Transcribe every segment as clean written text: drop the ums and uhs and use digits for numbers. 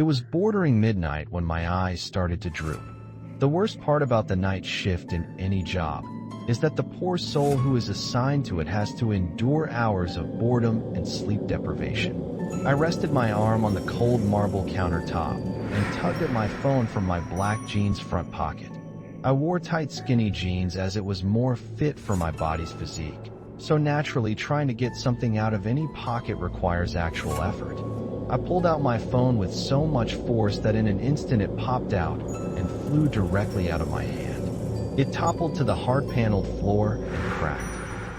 It was bordering midnight when my eyes started to droop. The worst part about the night shift in any job is that the poor soul who is assigned to it has to endure hours of boredom and sleep deprivation. I rested my arm on the cold marble countertop and tugged at my phone from my black jeans front pocket. I wore tight skinny jeans as it was more fit for my body's physique, so naturally trying to get something out of any pocket requires actual effort. I pulled out my phone with so much force that in an instant it popped out and flew directly out of my hand. It toppled to the hard-paneled floor and cracked.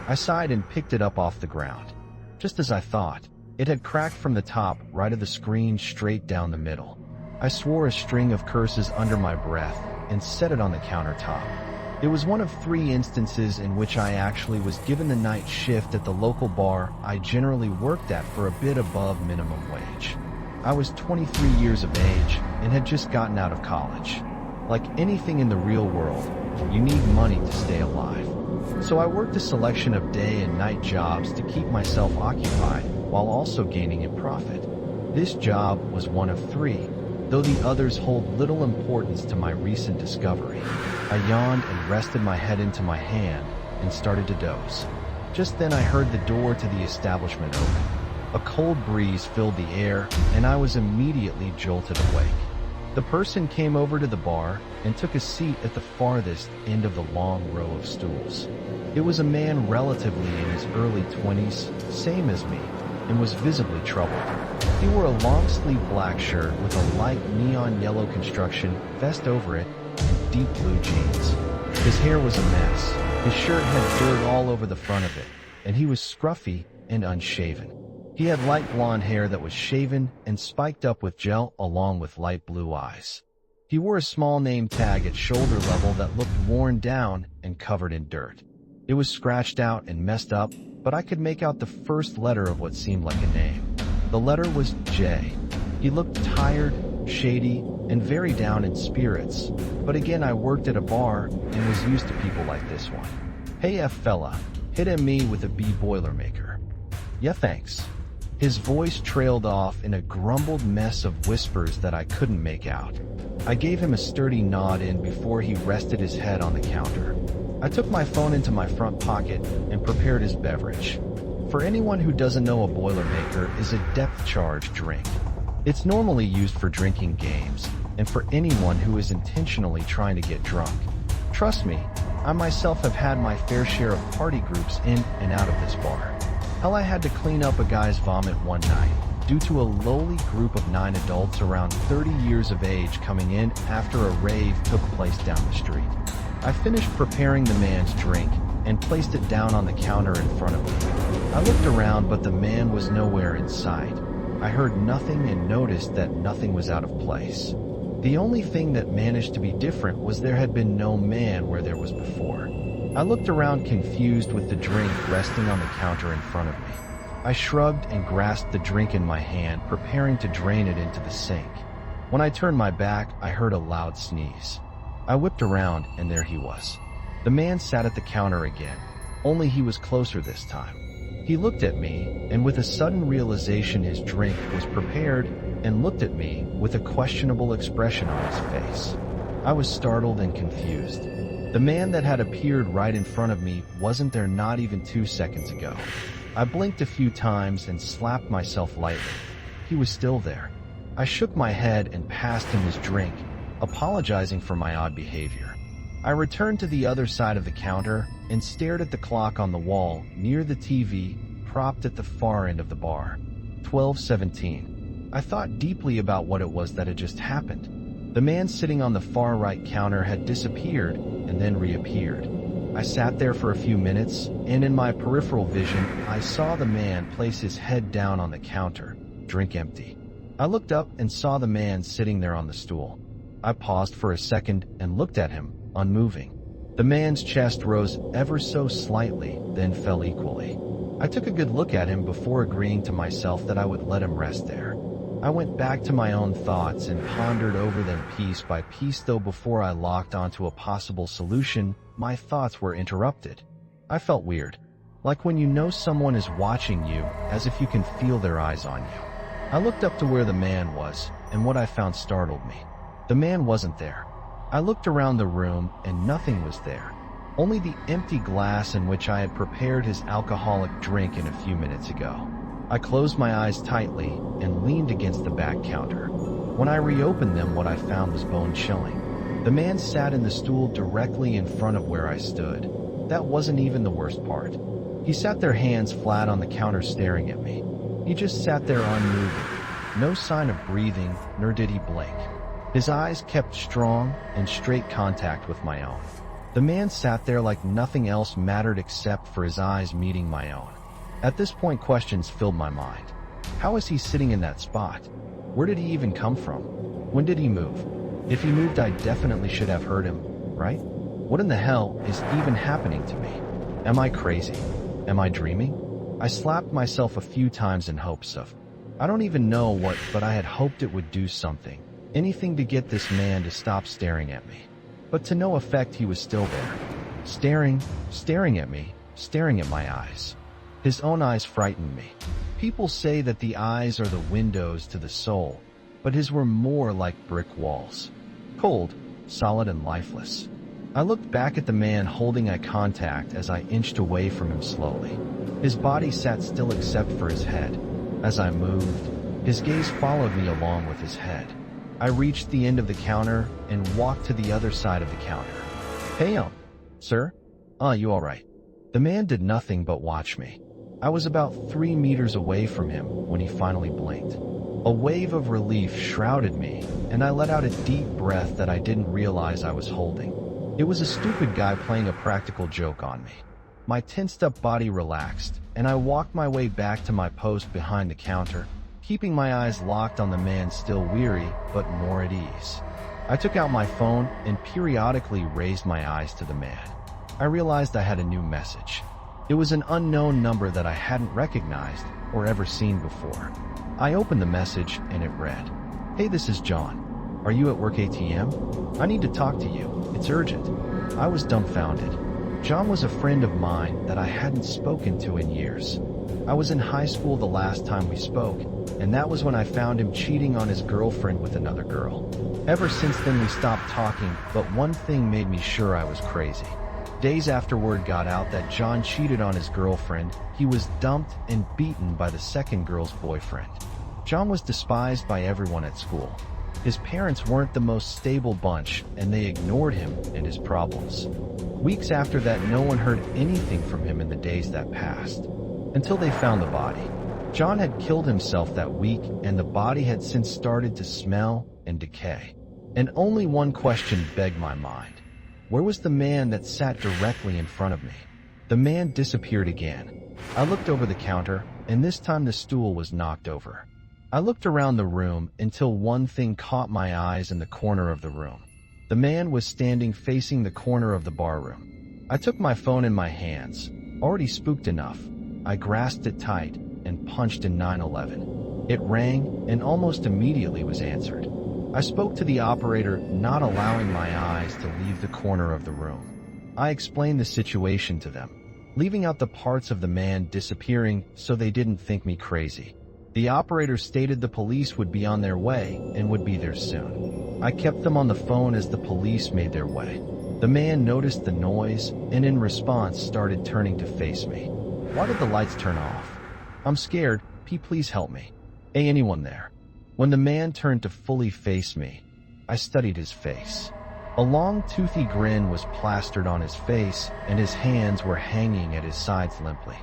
I sighed and picked it up off the ground. Just as I thought, it had cracked from the top right of the screen straight down the middle. I swore a string of curses under my breath and set it on the countertop. It was one of 3 instances in which I actually was given the night shift at the local bar I generally worked at for a bit above minimum wage. I was 23 years of age and had just gotten out of college. Like anything in the real world, you need money to stay alive. So I worked a selection of day and night jobs to keep myself occupied while also gaining in profit. This job was one of 3, though the others hold little importance to my recent discovery. I yawned and rested my head into my hand and started to doze. Just then I heard the door to the establishment open. A cold breeze filled the air, and I was immediately jolted awake. The person came over to the bar and took a seat at the farthest end of the long row of stools. It was a man relatively in his early 20s, same as me, and was visibly troubled. He wore a long-sleeved black shirt with a light neon yellow construction vest over it and deep blue jeans. His hair was a mess. His shirt had dirt all over the front of it, and he was scruffy and unshaven. He had light blonde hair that was shaven and spiked up with gel along with light blue eyes. He wore a small name tag at shoulder level that looked worn down and covered in dirt. It was scratched out and messed up, but I could make out the first letter of what seemed like a name. The letter was J. He looked tired, shady, and very down in spirits, but again I worked at a bar and was used to people like this one. "Hey F fella, hit him me with a B Boilermaker." "Yeah thanks." His voice trailed off in a grumbled mess of whispers that I couldn't make out. I gave him a sturdy nod in before he rested his head on the counter. I took my phone into my front pocket and prepared his beverage. For anyone who doesn't know, a Boilermaker is a depth charge drink. It's normally used for drinking games and for anyone who is intentionally trying to get drunk. Trust me, I myself have had my fair share of party groups in and out of this bar. Hell, I had to clean up a guy's vomit one night due to a lowly group of 9 adults around 30 years of age coming in after a rave took place down the street. I finished preparing the man's drink and placed it down on the counter in front of me. I looked around, but the man was nowhere in sight. I heard nothing and noticed that nothing was out of place. The only thing that managed to be different was there had been no man where there was before. I looked around confused with the drink resting on the counter in front of me. I shrugged and grasped the drink in my hand, preparing to drain it into the sink. When I turned my back, I heard a loud sneeze. I whipped around, and there he was. The man sat at the counter again, only he was closer this time. He looked at me, and with a sudden realization his drink was prepared, and looked at me with a questionable expression on his face. I was startled and confused. The man that had appeared right in front of me wasn't there not even 2 seconds ago. I blinked a few times and slapped myself lightly. He was still there. I shook my head and passed him his drink, apologizing for my odd behavior. I returned to the other side of the counter and stared at the clock on the wall near the TV propped at the far end of the bar. 12:17. I thought deeply about what it was that had just happened. The man sitting on the far right counter had disappeared and then reappeared. I sat there for a few minutes, and in my peripheral vision, I saw the man place his head down on the counter, drink empty. I looked up and saw the man sitting there on the stool. I paused for a second and looked at him, unmoving. The man's chest rose ever so slightly, then fell equally. I took a good look at him before agreeing to myself that I would let him rest there. I went back to my own thoughts and pondered over them piece by piece, though before I locked onto a possible solution, my thoughts were interrupted. I felt weird, like when you know someone is watching you, as if you can feel their eyes on you. I looked up to where the man was, and what I found startled me. The man wasn't there. I looked around the room, and nothing was there. Only the empty glass in which I had prepared his alcoholic drink in a few minutes ago. I closed my eyes tightly and leaned against the back counter. When I reopened them, what I found was bone-chilling. The man sat in the stool directly in front of where I stood. That wasn't even the worst part. He sat there, hands flat on the counter, staring at me. He just sat there unmoving. No sign of breathing, nor did he blink. His eyes kept strong and straight contact with my own. The man sat there like nothing else mattered except for his eyes meeting my own. At this point, questions filled my mind. How is he sitting in that spot? Where did he even come from? When did he move? If he moved, I definitely should have heard him, right? What in the hell is even happening to me? Am I crazy? Am I dreaming? I slapped myself a few times in hopes of, I don't even know what, but I had hoped it would do something. Anything to get this man to stop staring at me. But to no effect, he was still there. Staring at me, staring at my eyes. His own eyes frightened me. People say that the eyes are the windows to the soul, but his were more like brick walls. Cold, solid, and lifeless. I looked back at the man, holding eye contact as I inched away from him slowly. His body sat still except for his head. As I moved, his gaze followed me along with his head. I reached the end of the counter and walked to the other side of the counter. Hey, sir? You all right? The man did nothing but watch me. I was about 3 meters away from him when he finally blinked. A wave of relief shrouded me, and I let out a deep breath that I didn't realize I was holding. It was a stupid guy playing a practical joke on me. My tensed-up body relaxed, and I walked my way back to my post behind the counter, keeping my eyes locked on the man, still weary but more at ease. I took out my phone and periodically raised my eyes to the man. I realized I had a new message. It was an unknown number that I hadn't recognized or ever seen before. I opened the message and it read, "Hey, this is John. Are you at work ATM? I need to talk to you. It's urgent." I was dumbfounded. John was a friend of mine that I hadn't spoken to in years. I was in high school the last time we spoke, and that was when I found him cheating on his girlfriend with another girl. Ever since then we stopped talking, but one thing made me sure I was crazy. Days after word got out that John cheated on his girlfriend, he was dumped and beaten by the second girl's boyfriend. John was despised by everyone at school. His parents weren't the most stable bunch, and they ignored him and his problems. Weeks after that, no one heard anything from him in the days that passed, until they found the body. John had killed himself that week, and the body had since started to smell and decay. And only one question begged my mind. Where was the man that sat directly in front of me? The man disappeared again. I looked over the counter, and this time the stool was knocked over. I looked around the room until one thing caught my eyes in the corner of the room. The man was standing facing the corner of the barroom. I took my phone in my hands. Already spooked enough, I grasped it tight and punched in 911. It rang and almost immediately was answered. I spoke to the operator, not allowing my eyes to leave the corner of the room. I explained the situation to them, leaving out the parts of the man disappearing so they didn't think me crazy. The operator stated the police would be on their way and would be there soon. I kept them on the phone as the police made their way. The man noticed the noise and in response started turning to face me. Why did the lights turn off? I'm scared. Please help me. Hey, anyone there? When the man turned to fully face me, I studied his face. A long, toothy grin was plastered on his face, and his hands were hanging at his sides limply.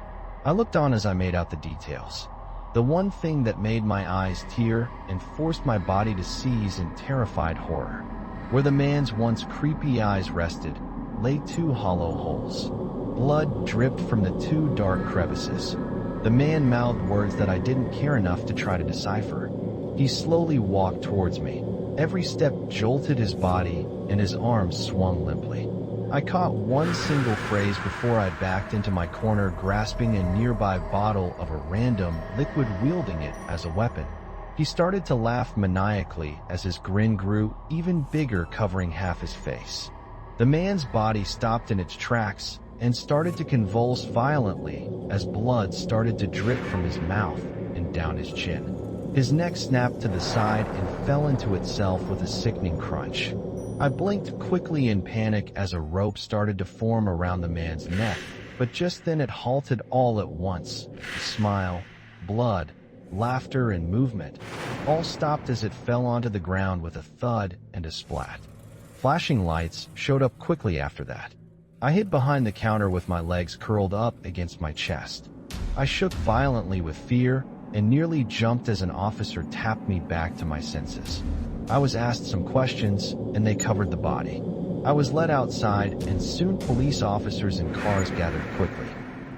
I looked on as I made out the details. The one thing that made my eyes tear and forced my body to seize in terrified horror. Where the man's once creepy eyes rested, lay 2 hollow holes. Blood dripped from the 2 dark crevices. The man mouthed words that I didn't care enough to try to decipher. He slowly walked towards me. Every step jolted his body, and his arms swung limply. I caught one single phrase before I backed into my corner, grasping a nearby bottle of a random liquid, wielding it as a weapon. He started to laugh maniacally as his grin grew even bigger, covering half his face. The man's body stopped in its tracks and started to convulse violently as blood started to drip from his mouth and down his chin. His neck snapped to the side and fell into itself with a sickening crunch. I blinked quickly in panic as a rope started to form around the man's neck, but just then it halted all at once. A smile, blood, laughter, and movement all stopped as it fell onto the ground with a thud and a splat. Flashing lights showed up quickly after that. I hid behind the counter with my legs curled up against my chest. I shook violently with fear and nearly jumped as an officer tapped me back to my senses. I was asked some questions, and they covered the body. I was led outside, and soon police officers and cars gathered quickly.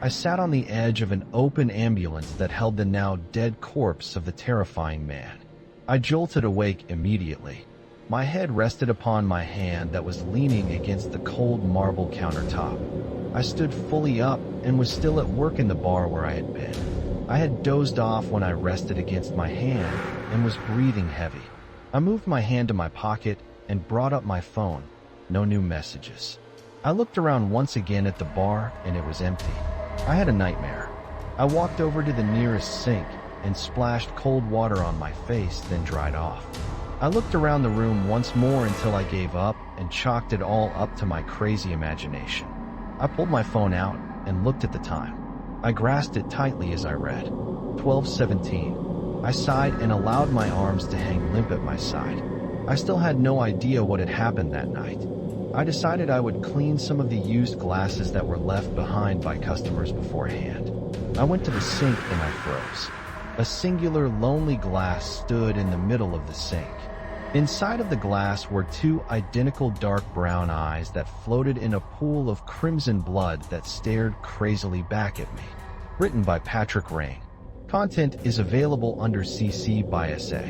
I sat on the edge of an open ambulance that held the now dead corpse of the terrifying man. I jolted awake immediately. My head rested upon my hand that was leaning against the cold marble countertop. I stood fully up and was still at work in the bar where I had been. I had dozed off when I rested against my hand and was breathing heavy. I moved my hand to my pocket and brought up my phone. No new messages. I looked around once again at the bar and it was empty. I had a nightmare. I walked over to the nearest sink and splashed cold water on my face, then dried off. I looked around the room once more until I gave up and chalked it all up to my crazy imagination. I pulled my phone out and looked at the time. I grasped it tightly as I read. 12:17. I sighed and allowed my arms to hang limp at my side. I still had no idea what had happened that night. I decided I would clean some of the used glasses that were left behind by customers beforehand. I went to the sink and I froze. A singular lonely glass stood in the middle of the sink. Inside of the glass were two identical dark brown eyes that floated in a pool of crimson blood that stared crazily back at me. Written by Patrick Rain. Content is available under CC by SA.